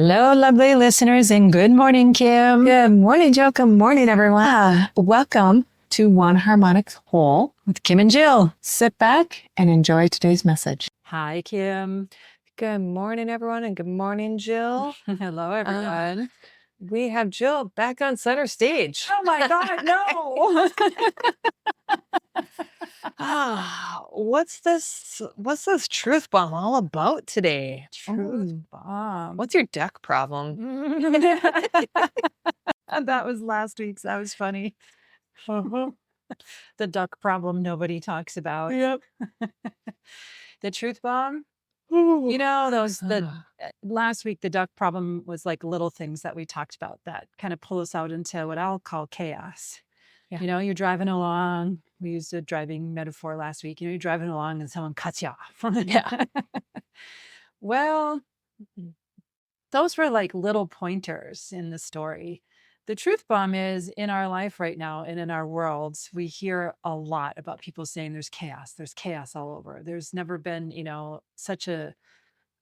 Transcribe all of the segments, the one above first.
Hello, lovely listeners, and good morning, Kim. Good morning, Joe. Good morning, everyone. Welcome to One Harmonic Whole With Kim and Jill. Sit back and enjoy today's message. Hi, Kim. Good morning, everyone, and good morning, Jill. Hello, everyone. We have Jill back on center stage. Oh my God, no. What's this truth bomb all about today? Truth bomb. What's your deck problem? That was last week's. That was funny. The duck problem nobody talks about. Yep. The truth bomb. Ooh. You know, last week, the duck problem was like little things that we talked about that kind of pull us out into what I'll call chaos. Yeah. You know, you're driving along. We used a driving metaphor last week. You know, you're driving along and someone cuts you off. Yeah. Well, those were like little pointers in the story. The truth bomb is in our life right now and in our worlds, we hear a lot about people saying there's chaos. There's chaos all over. There's never been, such a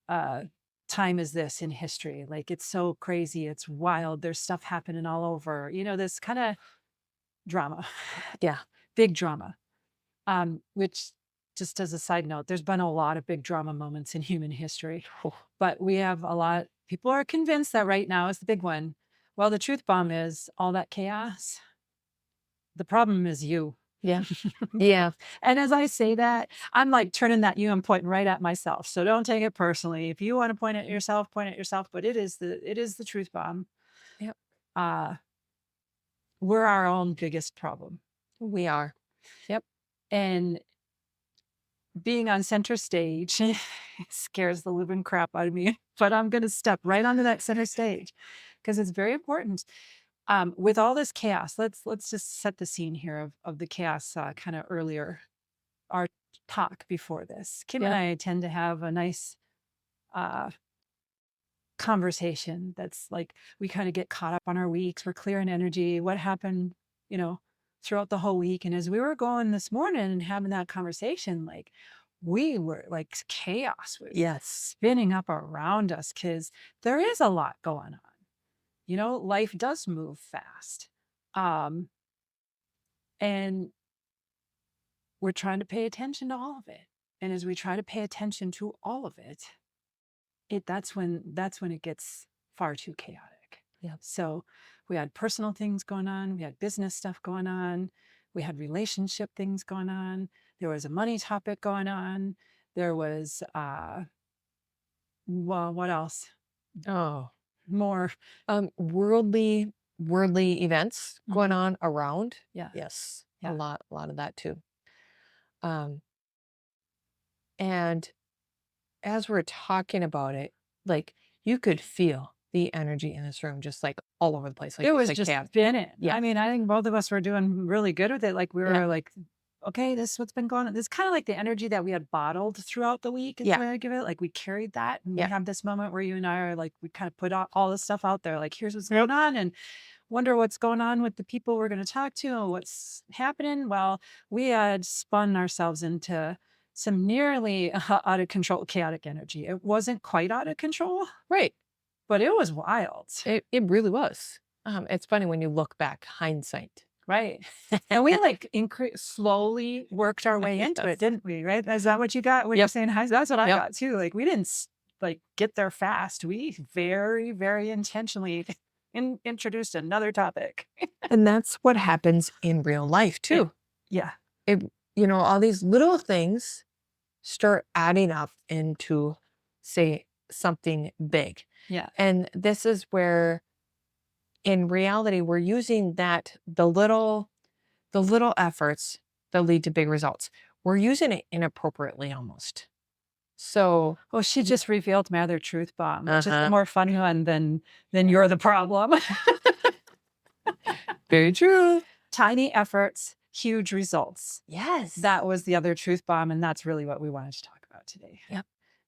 time as this in history. Like it's so crazy. It's wild. There's stuff happening all over. This kind of drama. Yeah. Big drama. Which just as a side note, there's been a lot of big drama moments in human history. But we have a lot. People are convinced that right now is the big one. Well, the truth bomb is all that chaos. The problem is you. Yeah. Yeah. And as I say that, I'm like turning that you and pointing right at myself. So don't take it personally. If you want to point at yourself, point at yourself. But it is the truth bomb. Yep. We're our own biggest problem. We are. Yep. And being on center stage scares the living crap out of me. But I'm going to step right onto that center stage because it's very important. With all this chaos, let's just set the scene here of the chaos kind of earlier, our talk before this. Kim and I tend to have a nice conversation that's like we kind of get caught up on our weeks. We're clearing energy. What happened, throughout the whole week. And as we were going this morning and having that conversation, like we were like chaos was spinning up around us because there is a lot going on. Life does move fast. And we're trying to pay attention to all of it. And as we try to pay attention to all of it, that's when it gets far too chaotic. Yeah. So we had personal things going on. We had business stuff going on. We had relationship things going on. There was a money topic going on. There was, what else? Oh, More worldly events going on around. Yeah. Yes. Yeah. A lot of that too. And as we're talking about it, like you could feel the energy in this room just like all over the place. Like it was just spinning. Yeah. I mean, I think both of us were doing really good with it. Like we were like, okay, this is what's been going on. This is kind of like the energy that we had bottled throughout the week is the way I give it. Like we carried that and we have this moment where you and I are like, we kind of put all this stuff out there. Like, here's what's going on and wonder what's going on with the people we're going to talk to and what's happening. Well, we had spun ourselves into some nearly out of control, chaotic energy. It wasn't quite out of control. Right. But it was wild. It really was. It's funny when you look back, hindsight. Right. And we like slowly worked our way into it, didn't we? Right. Is that what you got when you're saying hindsight? That's what I got too. Like we didn't like get there fast. We very, very intentionally introduced another topic. And that's what happens in real life too. All these little things start adding up into, say, something big. Yeah. And this is where in reality we're using the little efforts that lead to big results. We're using it inappropriately almost. So she just revealed my other truth bomb, which is the more fun one than you're the problem. Very true. Tiny efforts, huge results. Yes. That was the other truth bomb, and that's really what we wanted to talk about today. Yep.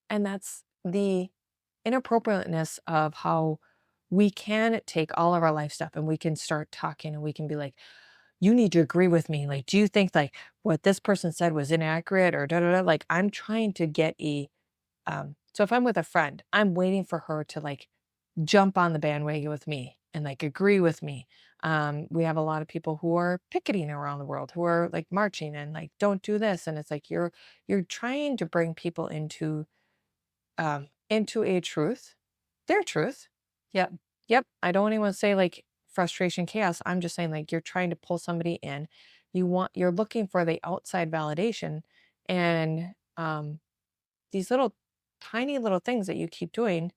And that's the inappropriateness of how we can take all of our life stuff and we can start talking and we can be like, you need to agree with me. Like, do you think like what this person said was inaccurate or da da da? Like, I'm trying to get so if I'm with a friend, I'm waiting for her to like jump on the bandwagon with me and like agree with me. We have a lot of people who are picketing around the world, who are like marching and like, don't do this. And it's like you're trying to bring people into a truth, their truth. Yep. Yep. I don't even want to say like frustration, chaos. I'm just saying like you're trying to pull somebody in. You're looking for the outside validation, and these little tiny little things that you keep doing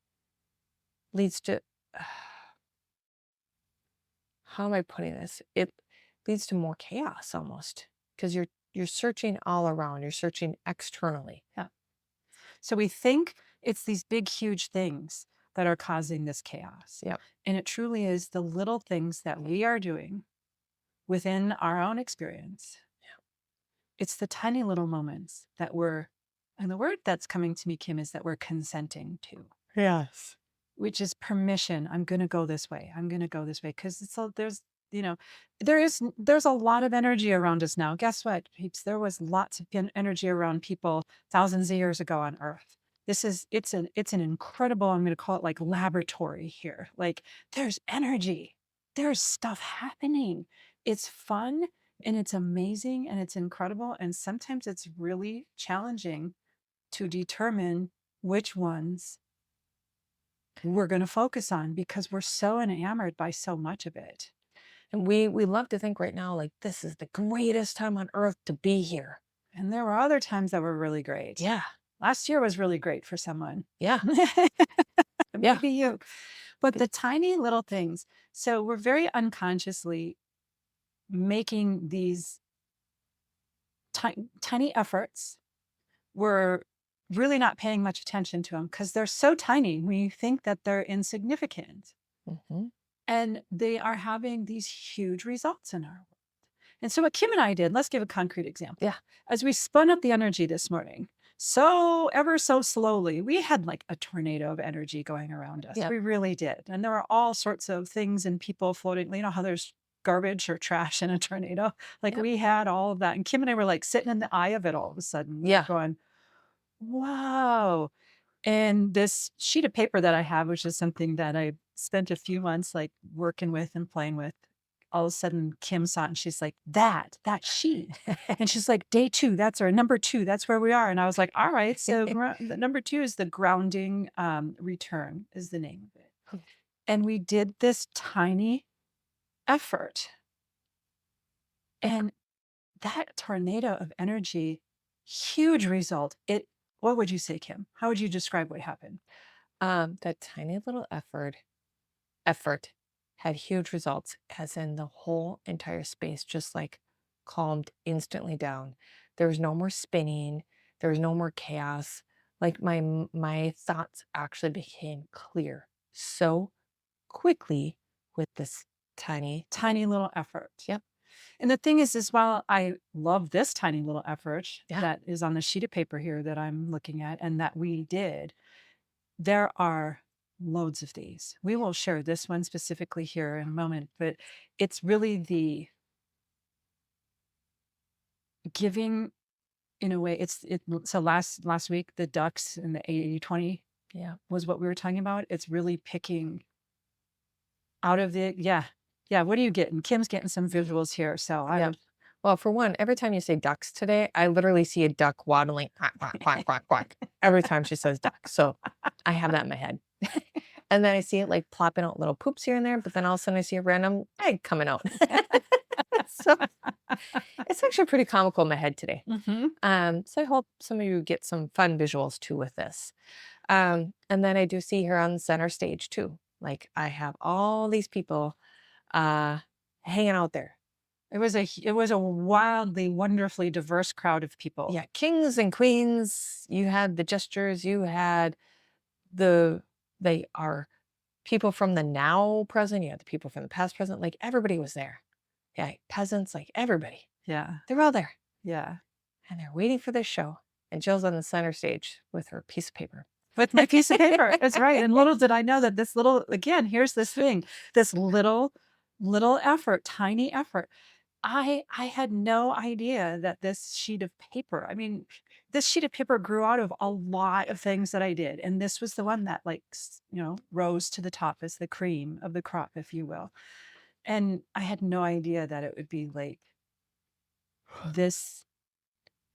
leads to how am I putting this? It leads to more chaos almost, because you're searching all around. You're searching externally. Yeah. So we think it's these big, huge things that are causing this chaos. Yep. And it truly is the little things that we are doing within our own experience. Yeah. It's the tiny little moments that and the word that's coming to me, Kim, is that we're consenting to. Yes. Which is permission. I'm going to go this way. I'm going to go this way. Because there's, there's a lot of energy around us now. Guess what, peeps? There was lots of energy around people thousands of years ago on Earth. It's an incredible, I'm going to call it like laboratory here. Like there's energy. There's stuff happening. It's fun and it's amazing and it's incredible. And sometimes it's really challenging to determine which ones we're going to focus on because we're so enamored by so much of it. And we love to think right now, like, this is the greatest time on earth to be here. And there were other times that were really great. Yeah. Last year was really great for someone. Yeah. Maybe you. But the tiny little things. So we're very unconsciously making these tiny efforts. We're really not paying much attention to them because they're so tiny. We think that they're insignificant. Mm-hmm. And they are having these huge results in our world. And so what Kim and I did, let's give a concrete example. Yeah. As we spun up the energy this morning, ever so slowly, we had like a tornado of energy going around us. Yep. We really did. And there were all sorts of things and people floating. You know how there's garbage or trash in a tornado? Like we had all of that. And Kim and I were like sitting in the eye of it all of a sudden. Yeah. Going, wow. And this sheet of paper that I have, which is something that I spent a few months like working with and playing with, all of a sudden Kim saw it and she's like, that sheet. And she's like, day 2, that's our number 2. That's where we are. And I was like, all right. So the number 2 is the grounding return is the name of it. And we did this tiny effort. And that tornado of energy, huge result. What would you say, Kim? How would you describe what happened? That tiny little effort had huge results, as in the whole entire space just like calmed instantly down. There was no more spinning. There was no more chaos. Like my thoughts actually became clear so quickly with this tiny little effort. Yep. And the thing is while I love this tiny little effort that is on the sheet of paper here that I'm looking at and that we did, there are loads of these. We will share this one specifically here in a moment, but it's really the giving in a way. So last week, the ducks and the 80-20 was what we were talking about. It's really picking out of the, what are you getting? Kim's getting some visuals here. So well, for one, every time you say ducks today, I literally see a duck waddling, quack, quack, quack, quack, quack, every time she says duck. So I have that in my head. And then I see it like plopping out little poops here and there, but then all of a sudden I see a random egg coming out. So it's actually pretty comical in my head today. Mm-hmm. So I hope some of you get some fun visuals too with this. And then I do see her on the center stage too. Like I have all these people hanging out there. It was a wildly, wonderfully diverse crowd of people. Yeah, kings and queens. You had the gestures. You had they are people from the now present. You had the people from the past present. Like everybody was there. Yeah, peasants, like everybody. Yeah. They're all there. Yeah. And they're waiting for this show. And Jill's on the center stage with her piece of paper. With my piece of paper. That's right. And little did I know that this little, again, here's this thing, this little effort, tiny effort. I had no idea that this sheet of paper, I mean, this sheet of paper grew out of a lot of things that I did. And this was the one that like, rose to the top as the cream of the crop, if you will. And I had no idea that it would be like this,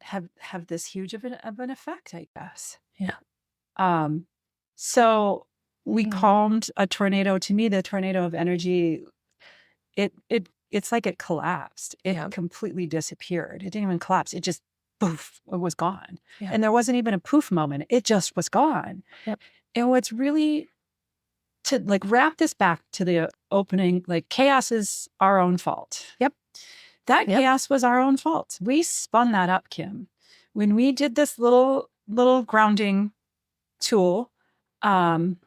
have this huge of an effect, I guess. Yeah. So we calmed a tornado. To me, the tornado of energy, it's like it collapsed. It completely disappeared. It didn't even collapse. It just poof, it was gone. Yeah. And there wasn't even a poof moment. It just was gone. Yep. And what's really, to like wrap this back to the opening, like chaos is our own fault. Yep. That chaos was our own fault. We spun that up, Kim. When we did this little grounding tool, nothing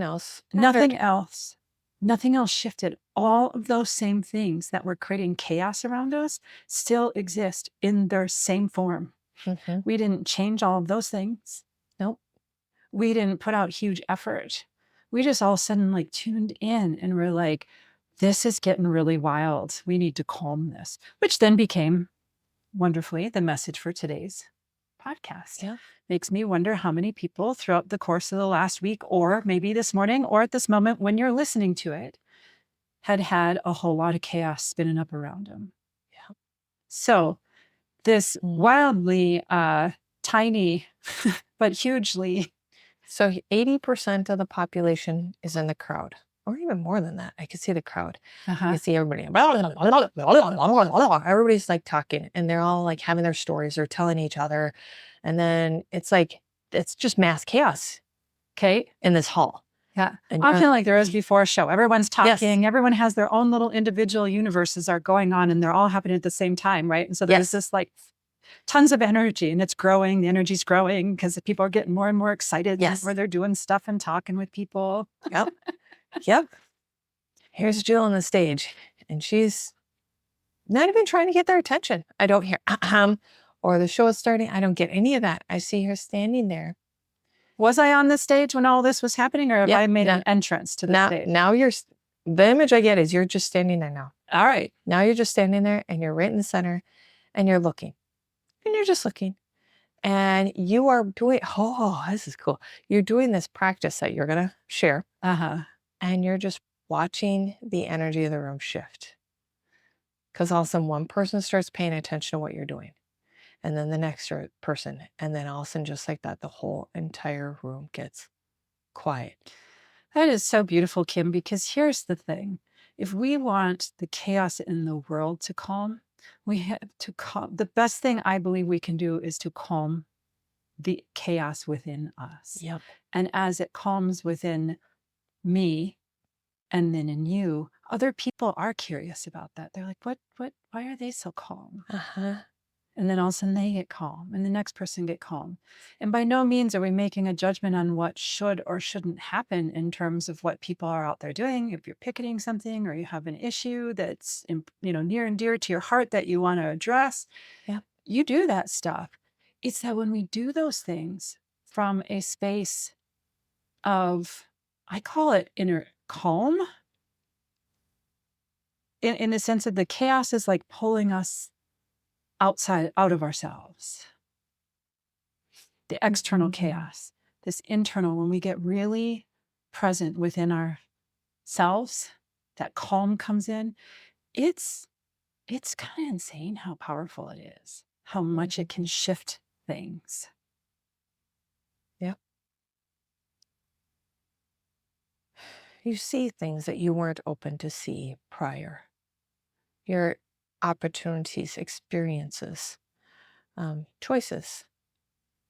else. Nothing else shifted. All of those same things that were creating chaos around us still exist in their same form. Mm-hmm. We didn't change all of those things. Nope. We didn't put out huge effort. We just all of a sudden like tuned in and we're like, this is getting really wild. We need to calm this, which then became wonderfully the message for today's podcast. Yeah. Makes me wonder how many people throughout the course of the last week, or maybe this morning, or at this moment when you're listening to it, had a whole lot of chaos spinning up around them. Yeah. So this wildly tiny, but hugely. So 80% of the population is in the crowd, or even more than that. I can see the crowd. I can see everybody. Everybody's like talking, and they're all like having their stories. They're telling each other. And then it's like, it's just mass chaos. Okay. In this hall. Yeah. And I feel like there was before a show. Everyone's talking. Yes. Everyone has their own little individual universes are going on, and they're all happening at the same time. Right. And so there's this like tons of energy, and it's growing. The energy's growing because people are getting more and more excited. Yes. Where they're doing stuff and talking with people. Yep. Yep. Here's Jill on the stage, and she's not even trying to get their attention. I don't hear or the show is starting. I don't get any of that. I see her standing there. Was I on the stage when all this was happening, or have I made an entrance to the stage? Now the image I get is you're just standing there now. All right. Now you're just standing there, and you're right in the center, and you're looking. And you're just looking. And you are doing, this is cool. You're doing this practice that you're going to share. And you're just watching the energy of the room shift. Because all of a sudden one person starts paying attention to what you're doing. And then the next person. And then all of a sudden, just like that, the whole entire room gets quiet. That is so beautiful, Kim, because here's the thing. If we want the chaos in the world to calm, we have to calm. The best thing I believe we can do is to calm the chaos within us. Yep. And as it calms within me and then in you, other people are curious about that. They're like, why are they so calm? And then all of a sudden they get calm, and the next person get calm. And by no means are we making a judgment on what should or shouldn't happen in terms of what people are out there doing. If you're picketing something or you have an issue that's near and dear to your heart that you want to address, you do that stuff. It's that when we do those things from a space of, I call it inner calm, in the sense of the chaos is like pulling us out of ourselves. The external chaos, this internal, when we get really present within ourselves, that calm comes in. It's kind of insane how powerful it is, how much it can shift things. Yep. You see things that you weren't open to see prior. Your opportunities, experiences, choices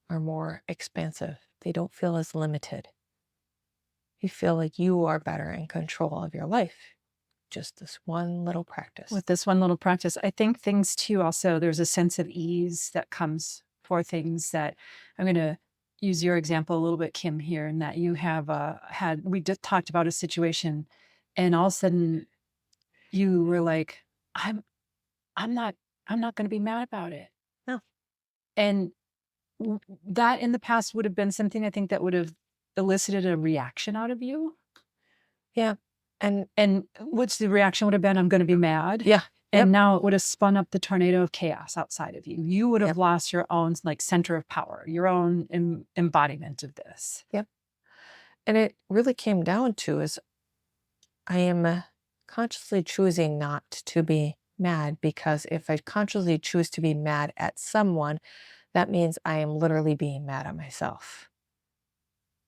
are more expansive. They don't feel as limited. You feel like you are better in control of your life. Just this one little practice. With this one little practice, I think things too, also, there's a sense of ease that comes for things that I'm going to use your example a little bit, Kim, here, and that you have we just talked about a situation, and all of a sudden you were like, I'm not going to be mad about it. No. And that in the past would have been something I think that would have elicited a reaction out of you. Yeah. And what's the reaction would have been? I'm going to be mad. Yeah. And now it would have spun up the tornado of chaos outside of you. You would have lost your own like center of power, your own embodiment of this. Yep. And it really came down to is I am consciously choosing not to be mad, because if I consciously choose to be mad at someone, that means I am literally being mad at myself.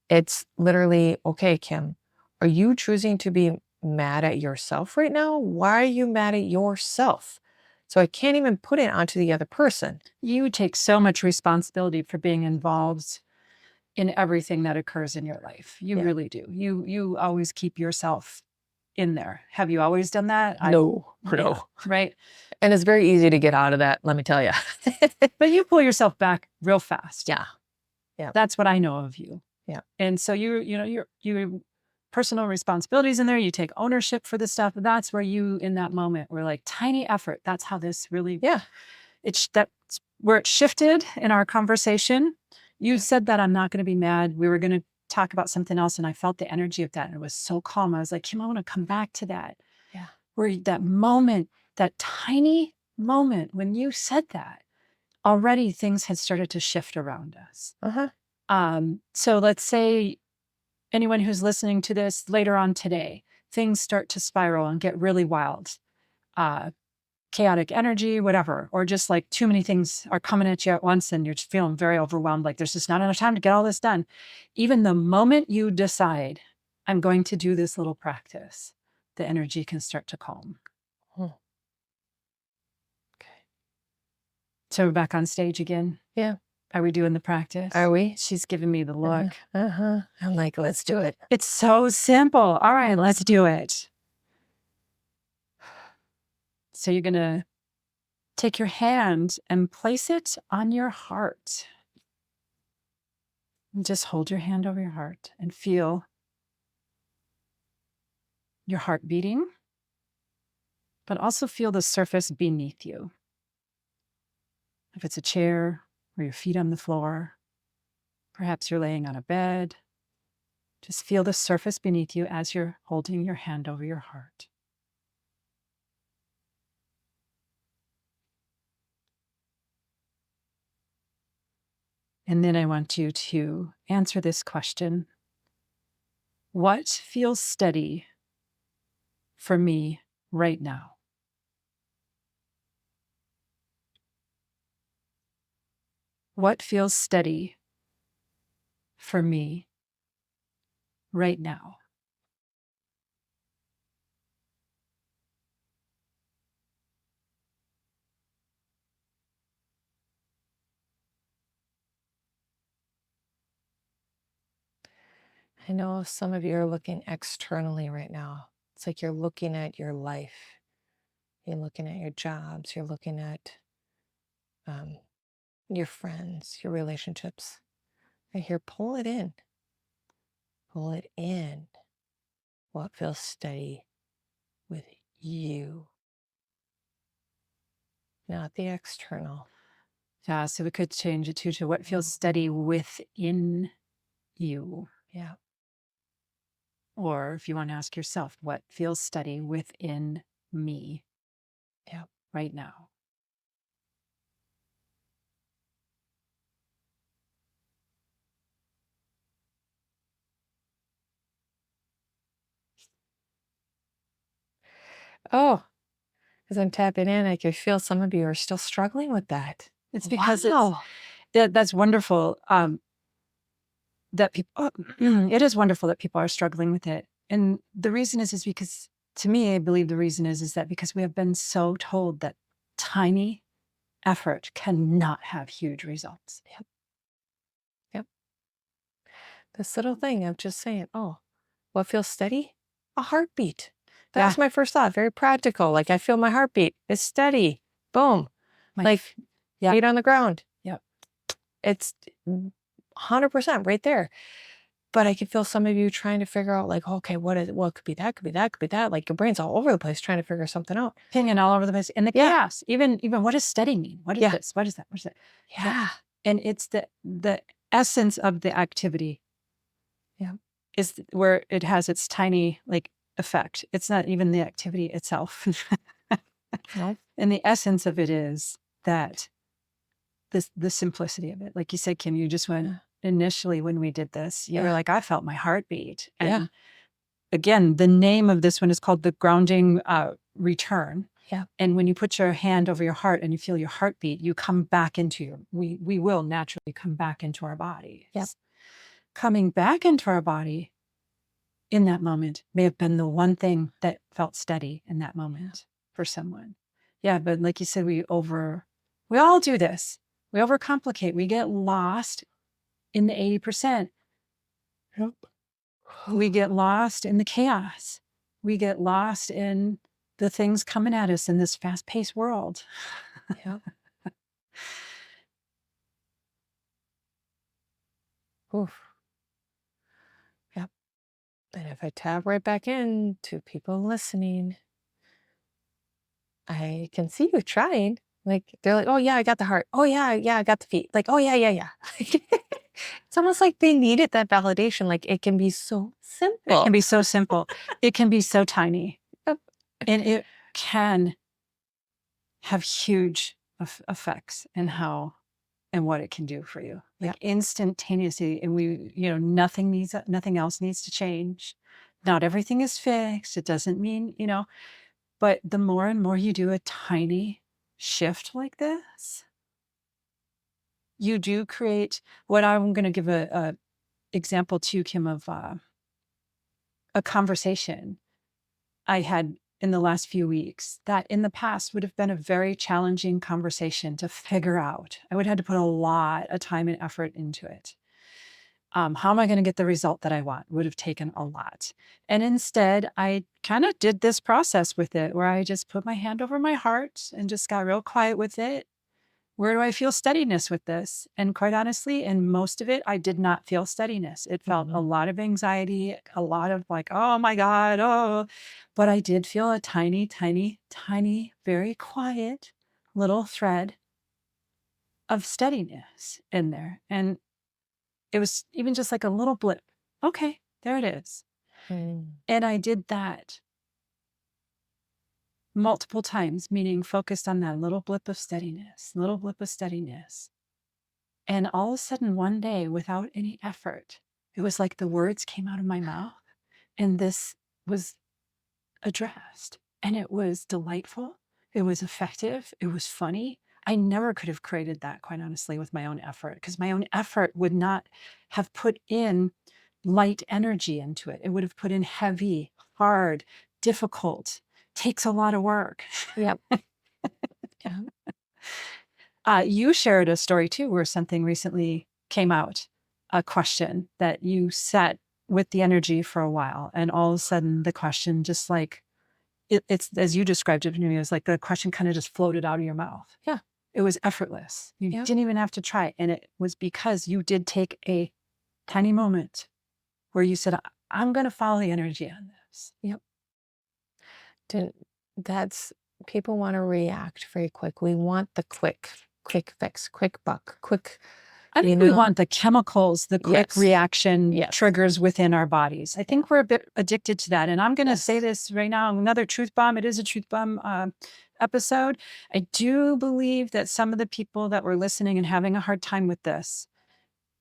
It's literally, okay, Kim, are you choosing to be mad at yourself right now? Why are you mad at yourself? So I can't even put it onto the other person. You take so much responsibility for being involved in everything that occurs in your life. You really do. You always keep yourself in there. Have you always done that? No. Right. And it's very easy to get out of that, let me tell you. But you pull yourself back real fast. Yeah. That's what I know of you. Yeah. And so your personal responsibilities in there, you take ownership for this stuff. That's where you, in that moment, were like, tiny effort. That's how this really, that's where it shifted in our conversation. You said that I'm not going to be mad. We were going to talk about something else. And I felt the energy of that. And it was so calm. I was like, Kim, I want to come back to that. Yeah. Where that moment, that tiny moment when you said that, already things had started to shift around us. So let's say anyone who's listening to this later on today, things start to spiral and get really wild. Chaotic energy, whatever, or just like too many things are coming at you at once and you're just feeling very overwhelmed, like there's just not enough time to get all this done. Even the moment you decide, I'm going to do this little practice, the energy can start to calm. Okay. So we're back on stage again? Yeah. Are we doing the practice? Are we? She's giving me the look. I'm like, let's do it. It's so simple. All right, let's do it. So you're going to take your hand and place it on your heart. And just hold your hand over your heart and feel your heart beating, but also feel the surface beneath you. If it's a chair or your feet on the floor, perhaps you're laying on a bed, just feel the surface beneath you as you're holding your hand over your heart. And then I want you to answer this question. What feels steady for me right now? What feels steady for me right now? I know some of you are looking externally right now. It's like you're looking at your life. You're looking at your jobs. You're looking at your friends, your relationships. I hear pull it in. Pull it in. What feels steady with you? Not the external. Yeah, so we could change it to what feels steady within you. Yeah. Or if you want to ask yourself, what feels steady within me right now? Oh, as I'm tapping in, I can feel some of you are still struggling with that. It's because that's wonderful. That people, it is wonderful that people are struggling with it. And the reason is because, to me, I believe the reason is that because we have been so told that tiny effort cannot have huge results. Yep. This little thing of just saying, oh, what feels steady? A heartbeat. That's my first thought. Very practical. Like I feel my heartbeat. It's steady. Boom. Feet on the ground. Yep. It's 100% right there. But I can feel some of you trying to figure out like, okay, what could be that, could be that, could be that. Like your brain's all over the place trying to figure something out. Pinging all over the place. And the chaos. Even what does steady mean? What is this? What is that? What is that? Yeah. And it's the essence of the activity. Yeah. Is where it has its tiny like effect. It's not even the activity itself. No. And the essence of it is that the simplicity of it, like you said, Kim, you just went initially when we did this, you were like, I felt my heartbeat. And again, the name of this one is called the grounding return. Yeah. And when you put your hand over your heart and you feel your heartbeat, you come back into we will naturally come back into our bodies. Yep. Coming back into our body in that moment may have been the one thing that felt steady in that moment for someone. Yeah, but like you said, we all do this. We overcomplicate. We get lost in the 80%. Yep. We get lost in the chaos. We get lost in the things coming at us in this fast-paced world. Yep. Oof. Yep. And if I tap right back in to people listening, I can see you trying. Like, they're like, oh yeah, I got the heart. Oh yeah, I got the feet. Like, oh yeah. It's almost like they needed that validation. Like, it can be so simple. It can be so simple. It can be so tiny. Yep. And it can have huge effects in how and what it can do for you. Like instantaneously. And nothing else needs to change. Not everything is fixed. It doesn't mean, but the more and more you do a tiny shift like this, you do create what I'm going to give a example to Kim of a conversation I had in the last few weeks that in the past would have been a very challenging conversation to figure out. I would have had to put a lot of time and effort into it. How am I going to get the result that I want? Would have taken a lot. And instead, I kind of did this process with it where I just put my hand over my heart and just got real quiet with it. Where do I feel steadiness with this? And quite honestly, in most of it, I did not feel steadiness. It felt a lot of anxiety, a lot of like, oh my God, oh. But I did feel a tiny, tiny, tiny, very quiet little thread of steadiness in there. And it was even just like a little blip. Okay, there it is. And I did that multiple times, meaning focused on that little blip of steadiness. And all of a sudden, one day, without any effort, it was like the words came out of my mouth and this was addressed. And it was delightful. It was effective. It was funny. I never could have created that, quite honestly, with my own effort, because my own effort would not have put in light energy into it. It would have put in heavy, hard, difficult, takes a lot of work. Yep. You shared a story too, where something recently came out, a question that you sat with the energy for a while, and all of a sudden the question just like, it's as you described it to me, it was like the question kind of just floated out of your mouth. Yeah. It was effortless. You didn't even have to try. And it was because you did take a tiny moment where you said, I'm going to follow the energy on this. Yep. That's, people want to react very quick. We want the quick fix, quick buck, quick. I think we want the chemicals, the quick reaction triggers within our bodies. I think we're a bit addicted to that. And I'm going to say this right now, another truth bomb. It is a truth bomb episode. I do believe that some of the people that were listening and having a hard time with this,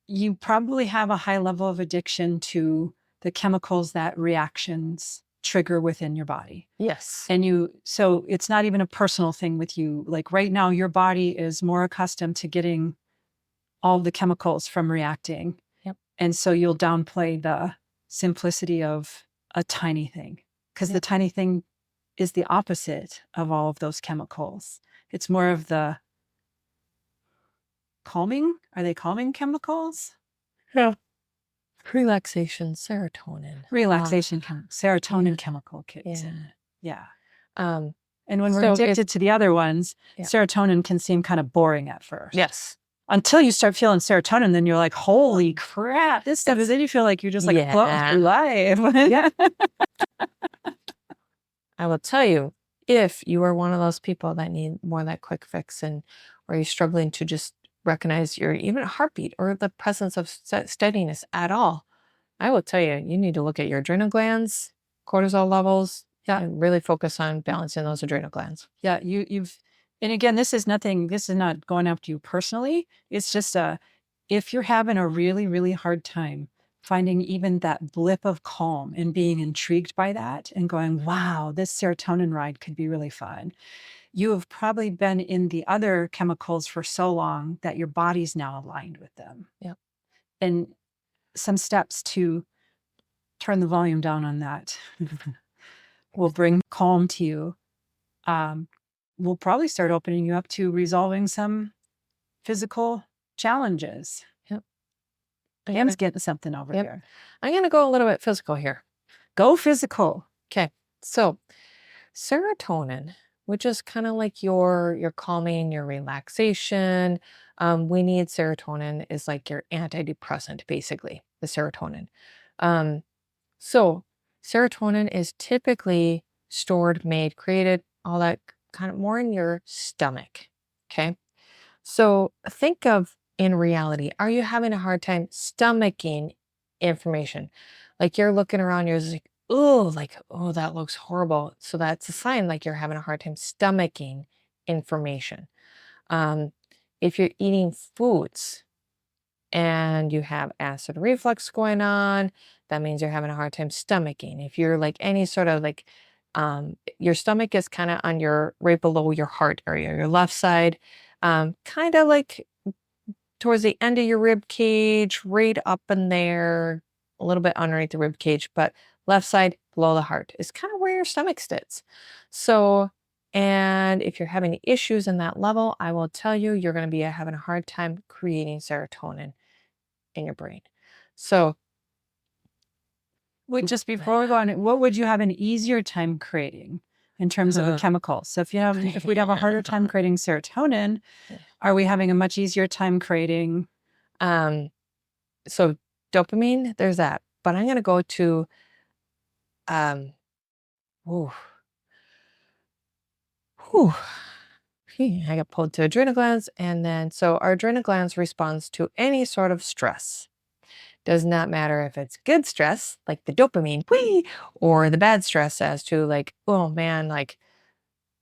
you probably have a high level of addiction to the chemicals that reactions trigger within your body. Yes. And so it's not even a personal thing with you. Like right now, your body is more accustomed to getting all the chemicals from reacting. Yep. And so you'll downplay the simplicity of a tiny thing, because the tiny thing is the opposite of all of those chemicals. It's more of the calming. Are they calming chemicals? Yeah. Relaxation, serotonin. Serotonin chemical kicks in. Yeah. And when we're addicted to the other ones, serotonin can seem kind of boring at first. Yes. Until you start feeling serotonin, then you're like, holy crap, this stuff is, then you feel like you're just like floating through life. Yeah. I will tell you, if you are one of those people that need more of that quick fix, or you're struggling to just recognize your even heartbeat or the presence of steadiness at all, I will tell you, you need to look at your adrenal glands, cortisol levels, Yeah. And really focus on balancing those adrenal glands. Yeah. And again, this is not going after you personally. It's just if you're having a really, really hard time finding even that blip of calm and being intrigued by that and going, wow, this serotonin ride could be really fun. You have probably been in the other chemicals for so long that your body's now aligned with them. Yeah. And some steps to turn the volume down on that will bring calm to you. We'll probably start opening you up to resolving some physical challenges. Yep. Pam's getting something over Yep. here. I'm going to go a little bit physical here. Go physical. Okay. So serotonin, which is kind of like your calming, your relaxation. We need serotonin is like your antidepressant, basically, the serotonin. So serotonin is typically stored, made, created, all that kind of more in your stomach. Okay. So think of in reality, are you having a hard time stomaching information? Like you're looking around, you're just like, oh, that looks horrible. So that's a sign like you're having a hard time stomaching information. If you're eating foods and you have acid reflux going on, that means you're having a hard time stomaching. If you're like any sort of like, your stomach is kind of on your right below your heart area, your left side, kind of like towards the end of your rib cage, right up in there, a little bit underneath the rib cage, but left side below the heart is kind of where your stomach sits. So, and if you're having issues in that level, I will tell you, you're going to be having a hard time creating serotonin in your brain. So, Wait, just before we go on, what would you have an easier time creating in terms of a chemical? So if we'd have a harder time creating serotonin, are we having a much easier time creating? So dopamine, there's that. But I'm going to go to, I got pulled to adrenal glands. And then, so our adrenal glands responds to any sort of stress. Does not matter if it's good stress, like the dopamine, or the bad stress as to like, oh man, like,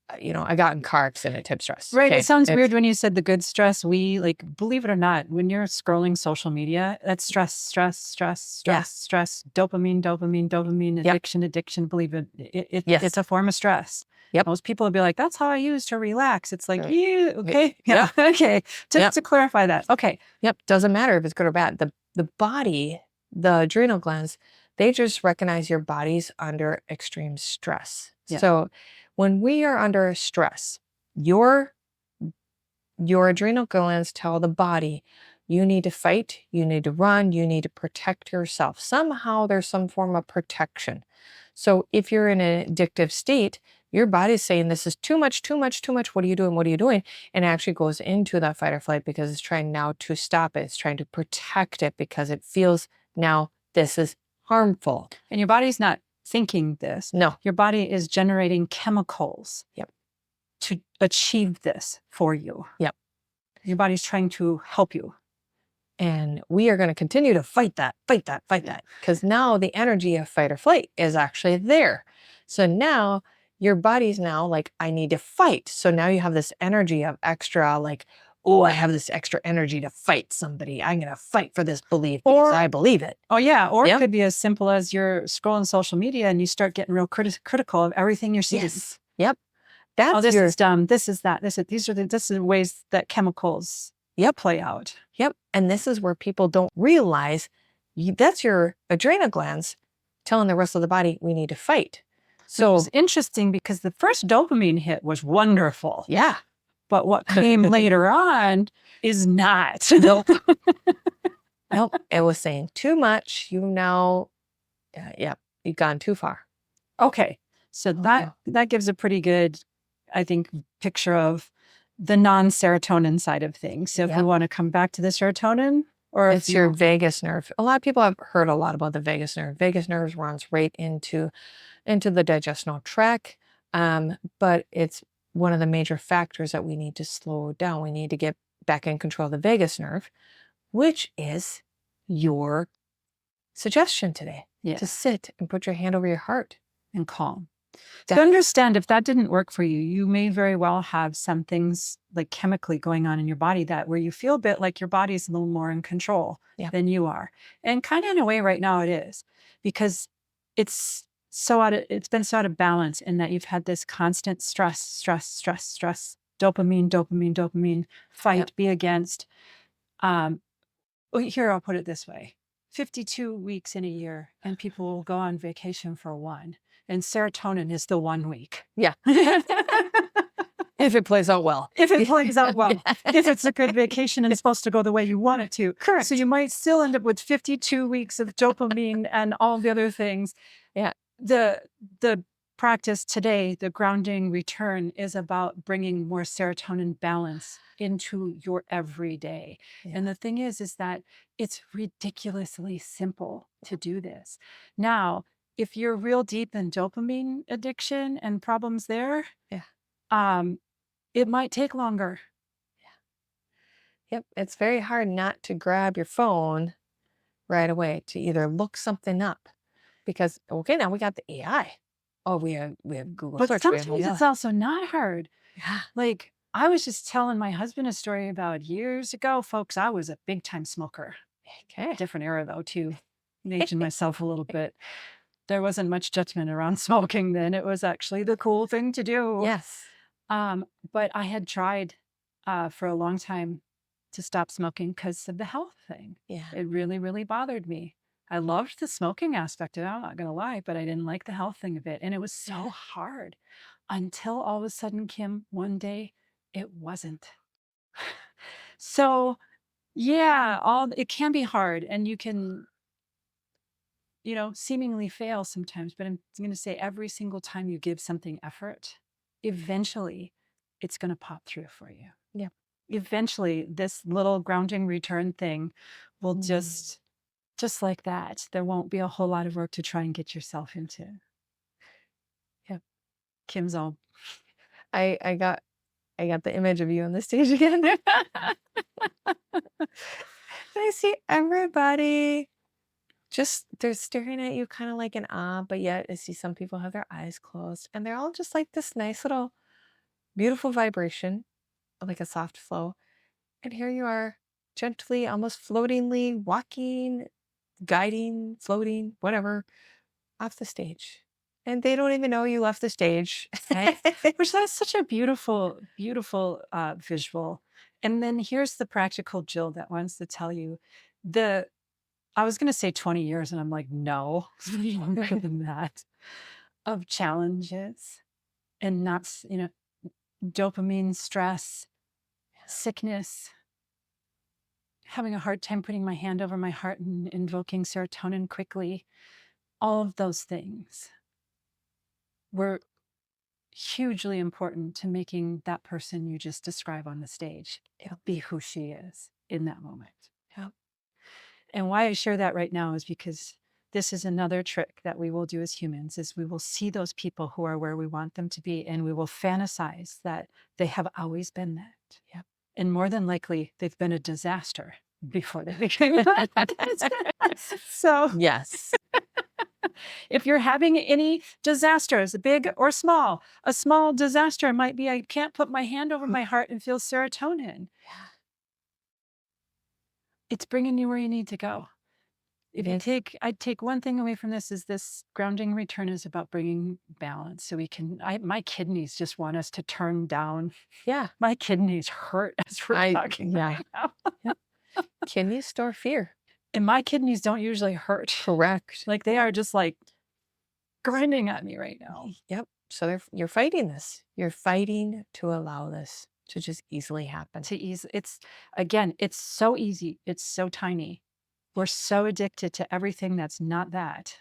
I got in car accident type stress. Right. Okay. It sounds weird when you said the good stress. We like, believe it or not, when you're scrolling social media, that's stress, dopamine, addiction. Believe it. It's a form of stress. Yep. Most people would be like, that's how I use to relax. It's like, Right. okay. Yeah. Okay. Just to clarify that. Okay. Yep. Doesn't matter if it's good or bad. The body, the adrenal glands, they just recognize your body's under extreme stress. Yeah. So when we are under stress, your adrenal glands tell the body, you need to fight, you need to run, you need to protect yourself. Somehow there's some form of protection. So if you're in an addictive state, your body's saying this is too much. What are you doing? What are you doing? And it actually goes into that fight or flight because it's trying now to stop it. It's trying to protect it because it feels now this is harmful. And your body's not thinking this. No. Your body is generating chemicals. Yep. To achieve this for you. Yep. Your body's trying to help you. And we are going to continue to fight that. Because now the energy of fight or flight is actually there. So now your body's now like, I need to fight. So now you have this energy of extra, like, oh, I have this extra energy to fight somebody. I'm going to fight for this belief because I believe it. Oh, yeah. Or it could be as simple as you're scrolling social media and you start getting real critical of everything you're seeing. Yes. Yep. That's this is dumb. This is that. This is ways that chemicals play out. Yep. And this is where people don't realize that's your adrenal glands telling the rest of the body we need to fight. So it's interesting because the first dopamine hit was wonderful. Yeah. But what came later on is not. Nope. Nope. It was saying too much. You now, you've gone too far. Okay. So that gives a pretty good, I think, picture of the non-serotonin side of things. So if we want to come back to the serotonin, or it's your vagus nerve. A lot of people have heard a lot about the vagus nerve. Vagus nerve runs right into the digestional tract, but it's one of the major factors that we need to slow down. We need to get back in control of the vagus nerve, which is your suggestion today. Yes. To sit and put your hand over your heart and calm. So understand if that didn't work for you, you may very well have some things like chemically going on in your body that where you feel a bit like your body's a little more in control than you are. And kind of in a way right now it is, because it's it's been so out of balance in that you've had this constant stress, dopamine, dopamine, dopamine, fight, be against. Well, here, I'll put it this way. 52 weeks in a year, and people will go on vacation for one. And serotonin is the 1 week. Yeah. If it plays out well. If it plays out well. If it's a good vacation and it's supposed to go the way you want it to. Correct. So you might still end up with 52 weeks of dopamine and all the other things. Yeah. The practice today, the grounding return, is about bringing more serotonin balance into your everyday. And the thing is that it's ridiculously simple to do this. Now, if you're real deep in dopamine addiction and problems there, it might take longer. Yep. It's very hard not to grab your phone right away to either look something up, because okay, now we got the AI. Oh, we have Google But search. sometimes it's also not hard. Yeah. Like, I was just telling my husband a story about years ago, folks. I was a big time smoker. Okay. Different era though, too. Aging myself a little bit. There wasn't much judgment around smoking then. It was actually the cool thing to do. Yes. But I had tried for a long time to stop smoking because of the health thing. Yeah. It really, really bothered me. I loved the smoking aspect of it, I'm not going to lie, but I didn't like the health thing of it. And it was so hard until all of a sudden, Kim, one day, it wasn't. So, yeah, it can be hard, and you can, seemingly fail sometimes. But I'm going to say every single time you give something effort, eventually it's going to pop through for you. Yeah. Eventually, this little grounding return thing will just like that. There won't be a whole lot of work to try and get yourself into. Yep. Kim's all. I got the image of you on the stage again. I see everybody just, they're staring at you kind of like in awe, but yet I see some people have their eyes closed, and they're all just like this nice little beautiful vibration, like a soft flow. And here you are, gently, almost floatingly walking, guiding, floating, whatever, off the stage. And they don't even know you left the stage. Right? Which that's such a beautiful, beautiful visual. And then here's the practical Jill that wants to tell you I was going to say 20 years, and I'm like, no, longer than that, of challenges and not, dopamine, stress, sickness, having a hard time putting my hand over my heart and invoking serotonin quickly. All of those things were hugely important to making that person you just described on the stage be who she is in that moment. Yep. And why I share that right now is because this is another trick that we will do as humans, is we will see those people who are where we want them to be, and we will fantasize that they have always been that. Yep. And more than likely, they've been a disaster before they became that. So yes. if you're having any disasters, big or small, a small disaster might be, I can't put my hand over my heart and feel serotonin. Yeah. It's bringing you where you need to go. I'd take one thing away from this, is this grounding return is about bringing balance. So my kidneys just want us to turn down. Yeah. My kidneys hurt as we're talking right now. Yep. Kidneys store fear. And my kidneys don't usually hurt. Correct. Like they are just like grinding at me right now. Yep. So you're fighting this. You're fighting to allow this to just easily happen. It's so easy. It's so tiny. We're so addicted to everything that's not that.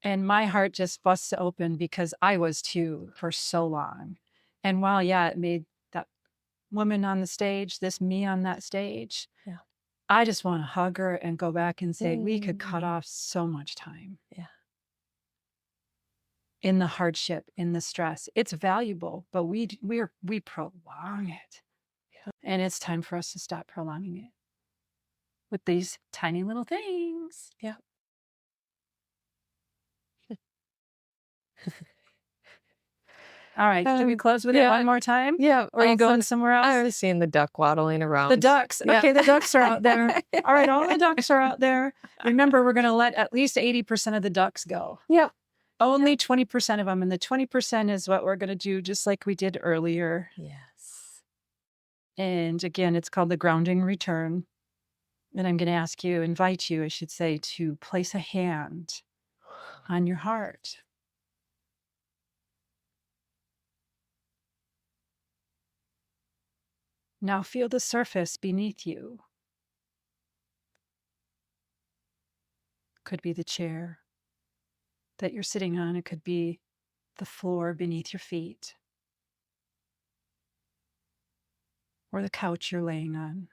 And my heart just busts open because I was too for so long. And while, it made that woman on the stage, this me on that stage, I just want to hug her and go back and say, we could cut off so much time. Yeah. In the hardship, in the stress. It's valuable, but we prolong it. Yeah. And it's time for us to stop prolonging it with these tiny little things. Yeah. All right. Should we close with it one more time? Yeah. Or are you going somewhere else? I was seeing the duck waddling around. The ducks. Yeah. Okay, the ducks are out there. All right, all the ducks are out there. Remember, we're going to let at least 80% of the ducks go. Yep. Only 20% of them. And the 20% is what we're going to do, just like we did earlier. Yes. And again, it's called the grounding return. And I'm going to invite you, I should say, to place a hand on your heart. Now feel the surface beneath you. Could be the chair that you're sitting on. It could be the floor beneath your feet, or the couch you're laying on.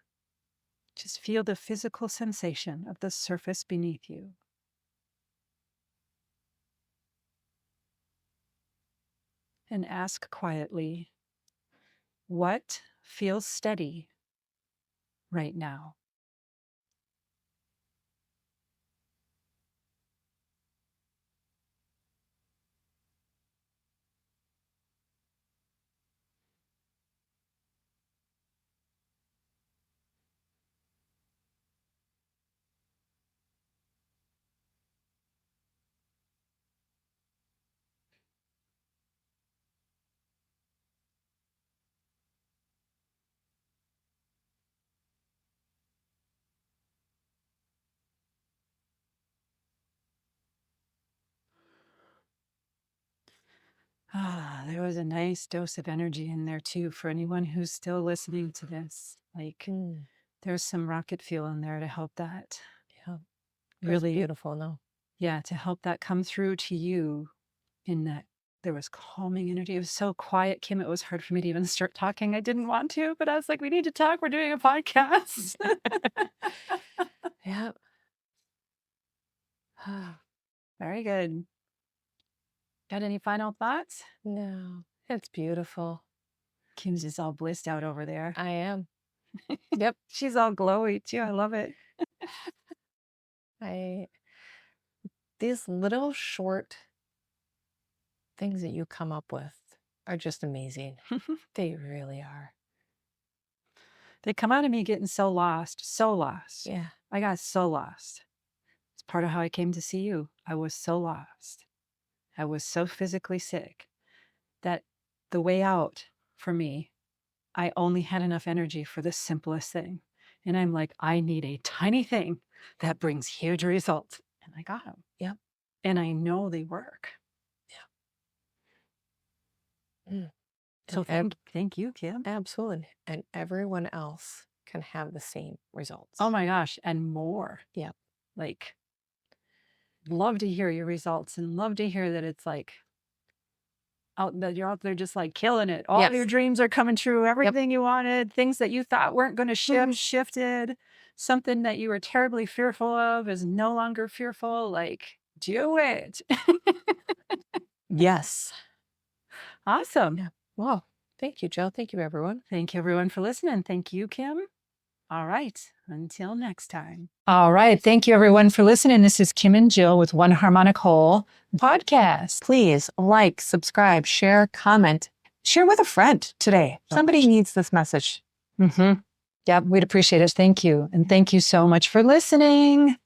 Just feel the physical sensation of the surface beneath you. And ask quietly, what feels steady right now? There was a nice dose of energy in there too for anyone who's still listening to this. Like, there's some rocket fuel in there to help that. Yeah. Really beautiful, no? Yeah, to help that come through to you, in that there was calming energy. It was so quiet, Kim. It was hard for me to even start talking. I didn't want to, but I was like, we need to talk. We're doing a podcast. Yeah. Very good. Got any final thoughts? No, it's beautiful. Kim's just all blissed out over there. I am. Yep. She's all glowy too. I love it. These little short things that you come up with are just amazing. They really are. They come out of me getting so lost. Yeah. I got so lost. It's part of how I came to see you. I was so lost. I was so physically sick that the way out for me, I only had enough energy for the simplest thing. And I'm like, I need a tiny thing that brings huge results. And I got them. Yep. And I know they work. Yeah. So thank you, Kim. Absolutely. And everyone else can have the same results. Oh my gosh. And more. Yeah. Like, love to hear your results and love to hear that it's like you're out there just like killing it. All your dreams are coming true. Everything you wanted, things that you thought weren't going to shift, shifted. Something that you were terribly fearful of is no longer fearful. Like, do it. Yes. Awesome. Yeah. Wow. Thank you, Jill. Thank you, everyone. Thank you, everyone, for listening. Thank you, Kim. All right. Until next time. All right. Thank you, everyone, for listening. This is Kim and Jill with One Harmonic Whole podcast. Please like, subscribe, share, comment, share with a friend today. Somebody needs this message. Yeah, we'd appreciate it. Thank you. And thank you so much for listening.